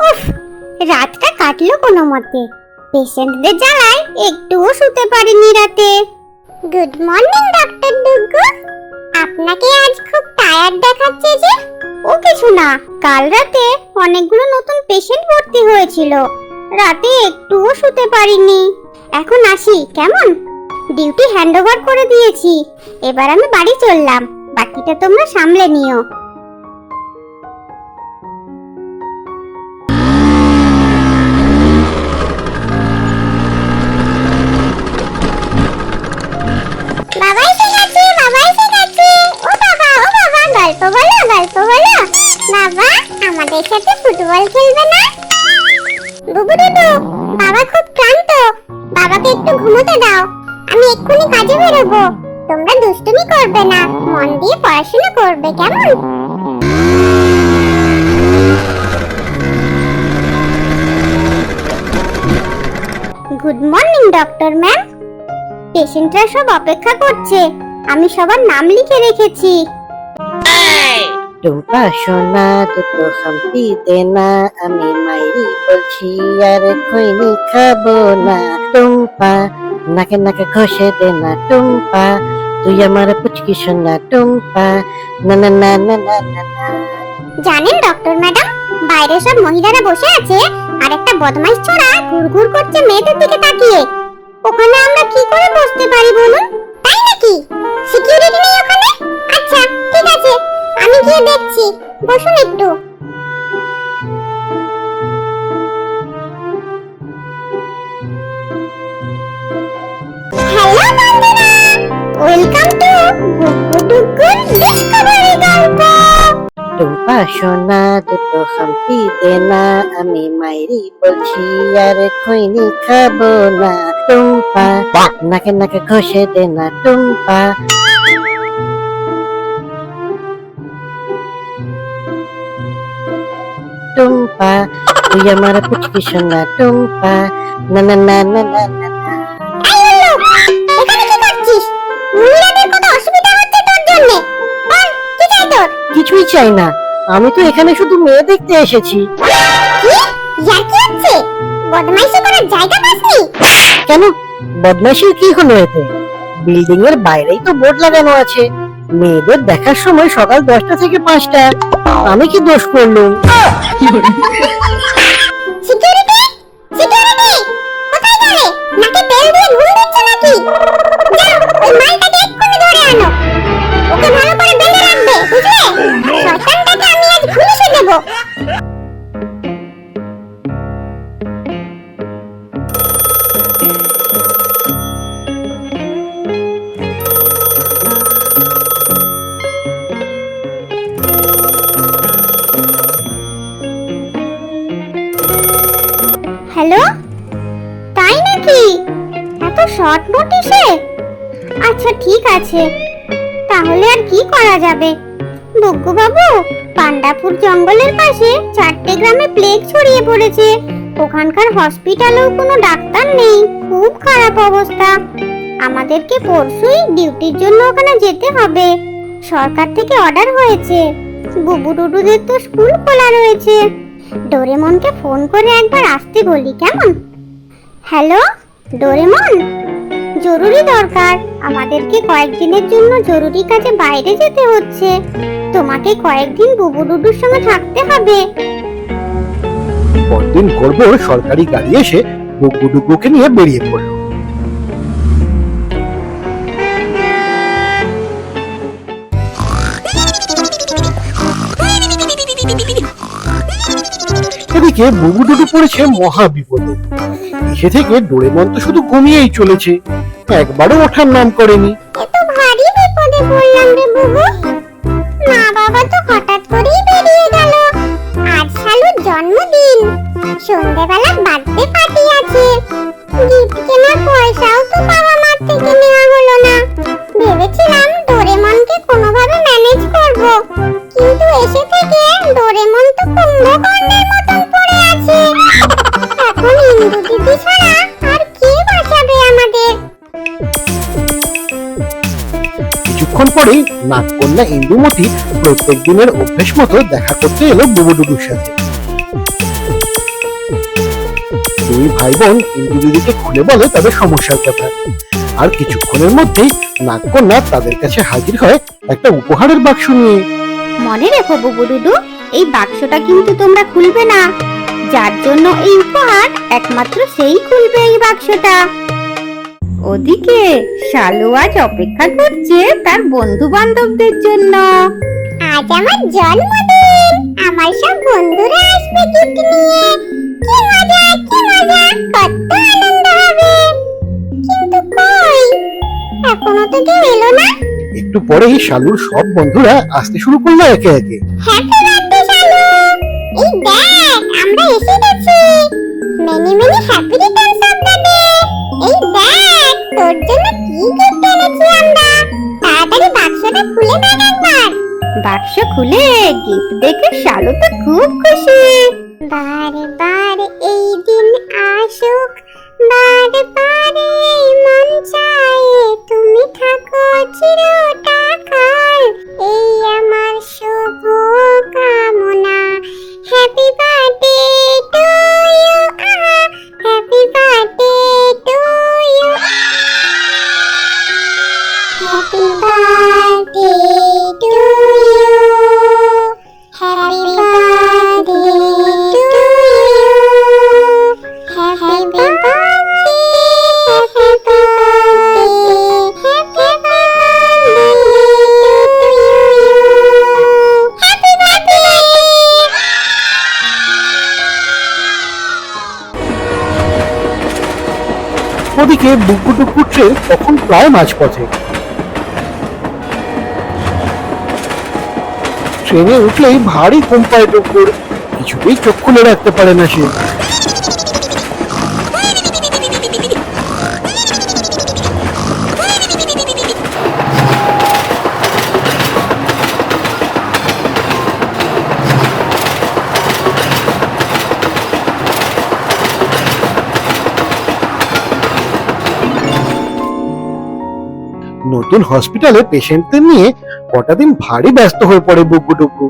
উফ, রাতটা কাটলো কোনো মতে। পেশেন্টদের জ্বালায় একটুও শুতে পারিনি রাতে। Good morning doctor ডুগু। আপনাকে আজ খুব টায়ার্ড দেখাচ্ছে যে। ও কিছু না, কাল রাতে অনেকগুলো নতুন পেশেন্ট ভর্তি হয়েছিল, রাতে একটুও শুতে পারিনি। এখন আসি কেমন? ডিউটি হ্যান্ডওভার করে দিয়েছি, এবার আমি বাড়ি চললাম, বাকিটা তোমরা সামলে নিও। বাবা এসে গেছে, বাবা এসে গেছে। ও বাবা, ও বাবা, গল্প বলো, গল্প বলো। বাবা আমাদের সাথে ফুটবল খেলবে না? বুবু দুদু, বাবা খুব ক্লান্ত, বাবাকে একটু ঘুমোতে দাও, আমি এক্ষুনি কাজে বেরোবো। তোমরা দুষ্টুমি করবে না, মন দিয়ে পড়াশোনা করবে কেমন? Good morning doctor ma'am. পেশেন্টরা সব অপেক্ষা করছে, আমি সবার নাম লিখে রেখেছি। টুম্পা সোনা দুটো খামতি দেনা, আমি মাইরি বলছি আর খৈনি খাবো না। টুম্পা নাকে নাকে ঘষে দেনা, টুম্পা তুই আমার পুচকি সোনা। টুম্পা না না না না না না না। জানেন ডক্টর ম্যাডাম, বাইরে সব মহিলারা বসে আছে আর একটা বদমাইশ ছোড়া ঘুরঘুর করছে মেয়েদের দিকে তাকিয়ে। ওখানে আমরা কি করে বসতে পারি বলুন? তাই নাকি? সিকিউরিটি নেই ওখানে? আচ্ছা ঠিক আছে, আমি গিয়ে দেখছি, বসুন একটু। হ্যালো বন্ধুরা, ওয়েলকাম টু গুগু ডুগুর ডিসকভারি গল্প। টুম্পা সোনা দুটো খামতি দেনা, আমি মাইরি বলছি আর খৈনি খাবো না। টুম্পা নাকে নাকে ঘষে দেনা, টুম্পা টুম্পা তুই আমার পুচকি সোনা। টুম্পা না না না না না না না। এই উল্লু, এখানে কি করছিস? মহিলাদের কত অসুবিধা হচ্ছে তোর জন্য। বল, কি চাই তোর? কিছুই চাই না, আমি তো এখানে শুধু মেয়ে দেখতে এসেছি। কি? ইয়ার্কি হচ্ছে? বদমাইশি করার জায়গা পাসনি? কেন, বদমাইশির কি হলো এতে? বিল্ডিং এর বাইরেই তো বোর্ড লাগানো আছে, মেয়েদের দেখার সময় সকাল 10টা থেকে 5টা। আমি কি দোষ করলাম? সিকিউরিটি, সিকিউরিটি, কোথায় গেলে? নাকে তেল দিয়ে ঘুম দিচ্ছ নাকি? যাও, ওই মালটাকে এক্ষুনি ধরে আনো, ওকে ভালো করে বেঁধে রাখবে, বুঝলে? শয়তানটাকে আমি আজ পুলিশে দেবো। হ্যালো, তাই নাকি? এত শর্ট নোটিশে? আচ্ছা ঠিক আছে, তাহলে আর কি করা যাবে? বুগ্গু বাবু, পান্ডাপুর জঙ্গলের পাশে 4টে গ্রামে প্লেগ ছড়িয়ে পড়েছে, ওখানকার হসপিটালেও কোনো ডাক্তার নেই, খুব খারাপ অবস্থা। আমাদেরকে পরশুই ডিউটির জন্য ওখানে যেতে হবে, সরকার থেকে অর্ডার হয়েছে। বুবু ডুডুদের তো স্কুল খোলা রয়েছে। ডোরেমনকে ফোন করে একবার আসতে বলি কেমন? হ্যালো ডোরেমন, জরুরি দরকার, আমাদেরকে কয়েকদিনের জন্য জরুরি কাজে বাইরে যেতে হচ্ছে, তোমাকে কয়েকদিন বুবু ডুডুর সঙ্গে থাকতে হবে। পরদিন করব সরকারি গাড়ি এসে বুগু ডুগুকে নিয়ে বেরিয়ে পড়ল। এদিকে বুবু ডুডু পড়েছে মহা বিপদে। এসে থেকে ডোরেমন তো শুধু ঘুমিয়েই চলেছে, একবারও ওঠার নাম করেনি। এত ভারী বিপদে পড়লাম রে বুবু। মা বাবা তো হঠাৎ করেই বেরিয়ে গেল, আজ শালুর জন্মদিন, সন্ধ্যাবেলা বার্থডে পার্টি আছে, গিফট কেনার পয়সাও তো বাবা মার থেকে নেওয়া হলো না। ভেবেছিলাম ডোরেমনকে কোনোভাবে ম্যানেজ করব, কিন্তু এসে থেকে ডোরেমন তো কুম্ভকর্ণের মতন পড়ে আছে। এখন ইন্দু দিদি ছাড়া আর কে বাঁচাবে আমাদের? কিছুক্ষণ পরেই নাগকন্যা ইন্দুমতি প্রত্যেক দিনের অভ্যেস মতো দেখা করতে এলো বুবু ডুডুর সাথে। দুই ভাই বোন ইন্দু দিদিকে খুলে বলে তাদের সমস্যার কথা। আর কিছুক্ষণের মধ্যেই নাগকন্যা তাদের কাছে হাজির হয় একটা উপহারের বাক্স নিয়ে। মনে রেখো বুবু ডুডু, এই বাক্সটা কিন্তু তোমরা খুলবে না। যার জন্য এই উপহার একমাত্র সেই খুলবে এই বাক্সটা। ওদিকে শালু আজ অপেক্ষা করছে তার বন্ধু বান্ধবদের জন্য। আজ আমার জন্মদিন, আমার সব বন্ধুরা আসবে গিফট নিয়ে। কি মজা কি মজা, কত আনন্দ হবে। কিন্তু কই, এখনো তো কেউ এলো না। একটু পরেই শালুর সব বন্ধুরা আসতে শুরু করলো একে একে। হ্যাপি বার্থডে শালু, এই দেখ আমরা এসে গেছি। Many many happy Returns of the day. এই দেখ তোর জন্য কি গিফট এনেছি আমরা। তাড়াতাড়ি বাক্সটা খুলে দেখ একবার। বাক্স খুলে গিফট দেখে শালু তো খুব খুশি। বারে বারে এই দিন আসুক, বারে বারে এই মন চায় তুমি থাকো চিরকাল। এই আমার শুভ কামনা। Happy birthday to you, happy birthday to you, happy birthday to you, happy birthday to you, happy birthday, happy birthday, happy birthday. ওদিকে বুকুটুকু ট্রেন তখন প্রায় মাঝপথে। ট্রেনে উঠলেই ভারী কোম্পায় টুকুর, কিছুতেই চোখ খুলে রাখতে পারে না সে। নতুন হসপিটালে পেশেন্টদের নিয়ে কটা দিন ভারী ব্যস্ত হয়ে পড়ে বুকুটুকু।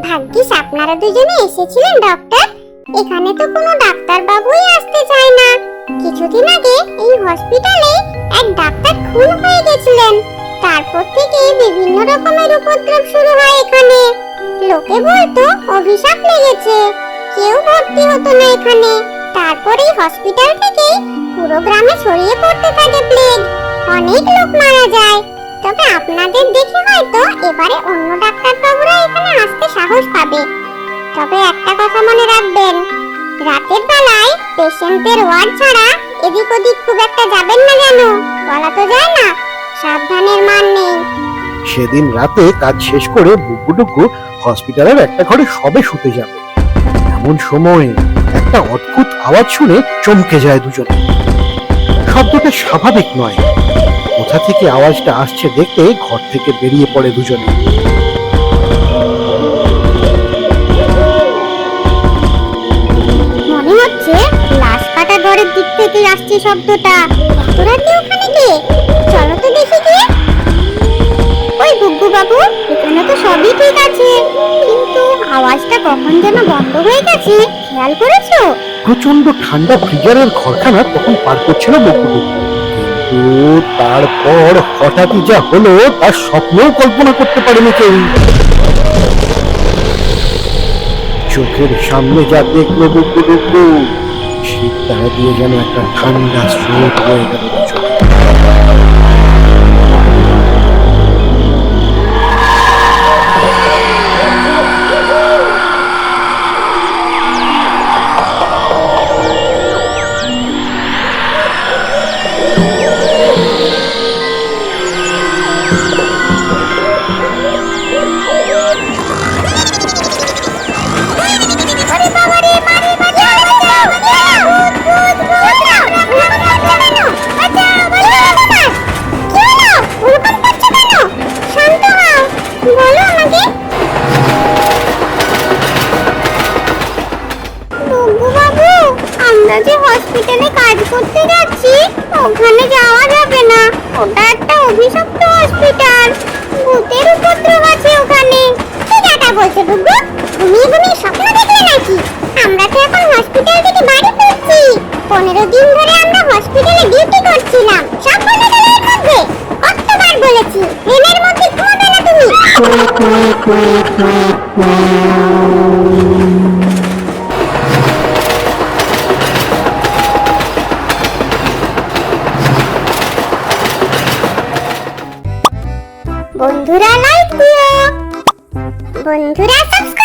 ভাগ্যিস আপনারা দুজনে এসেছিলেন ডক্টর। এখানে তো কোনো ডাক্তার বাবুই আসতে চায় না। কিছুদিন আগে এই হসপিটালে এক ডাক্তার খুন হয়ে গেছিলেন। তারপর থেকে বিভিন্ন রকমের উপদ্রব শুরু হয় এখানে। লোকে বলতো অভিশাপ লেগেছে, কেউ ভর্তি হতো না এখানে। তারপরে হসপিটাল থেকে পুরো গ্রামে ছড়িয়ে পড়তে থাকে প্লেগ। অনেক লোক মারা যায়। তবে আপনাদের দেখে হয়তো এবারে অন্য ডাক্তার বাবুরা এখানে আসতে সাহস পাবে। তবে একটা কথা মনে রাখবেন, রাতের বেলায় পেশেন্টদের ওয়ার্ড ছাড়া এদিক ওদিক খুব একটা যাবেন না, যেন বলা তো যায় না, সাবধানের মান নেই। সেদিন রাতে কাজ শেষ করে বুকুটুকু হসপিটালের একটা ঘরে সবে শুতে যাবে। এমন সময় একটা অদ্ভুত আওয়াজ শুনে চমকে যায় দুজনে। শব্দটা স্বাভাবিক নয়। কোথা থেকে আওয়াজটা আসছে দেখতে ঘর থেকে বেরিয়ে পড়ে দুজনে। মনে হচ্ছে লাশ কাটা ঘরের দিক থেকে আসছে শব্দটা। এত রাতে ওখানে কে? চলো তো দেখি কে। ওই গুগ্গু বাবু, এখানে তো সবই ঠিক আছে, কিন্তু আওয়াজটা কখন যেন বন্ধ হয়ে গেছে, খেয়াল করেছো? প্রচন্ড ঠান্ডা ফ্রিজারের ঘরখানা তখন পার করছিল বুকুটুকু। কিন্তু তারপর হঠাৎই যা হলো তার স্বপ্নেও কল্পনা করতে পারেনি কেউ। চোখের সামনে যা দেখলো বুকুটুকু, শীত তারা দিয়ে যেন একটা ঠান্ডা স্রোত হয়ে গেল দুজনে। আমরা যে হসপিটালে কাজ করতে যাচ্ছি ওখানে যাওয়া যাবে না। ওটা একটা অভিশপ্ত হসপিটাল, ভূতের উপদ্রব আছে ওখানে। কি কথা বলছো গুগু? ঘুমিয়ে ঘুমিয়ে স্বপ্ন দেখলে নাকি? আমরা তো এখন বন্ধুরা লাইক দিও, বন্ধুরা সাবস্ক্রাইব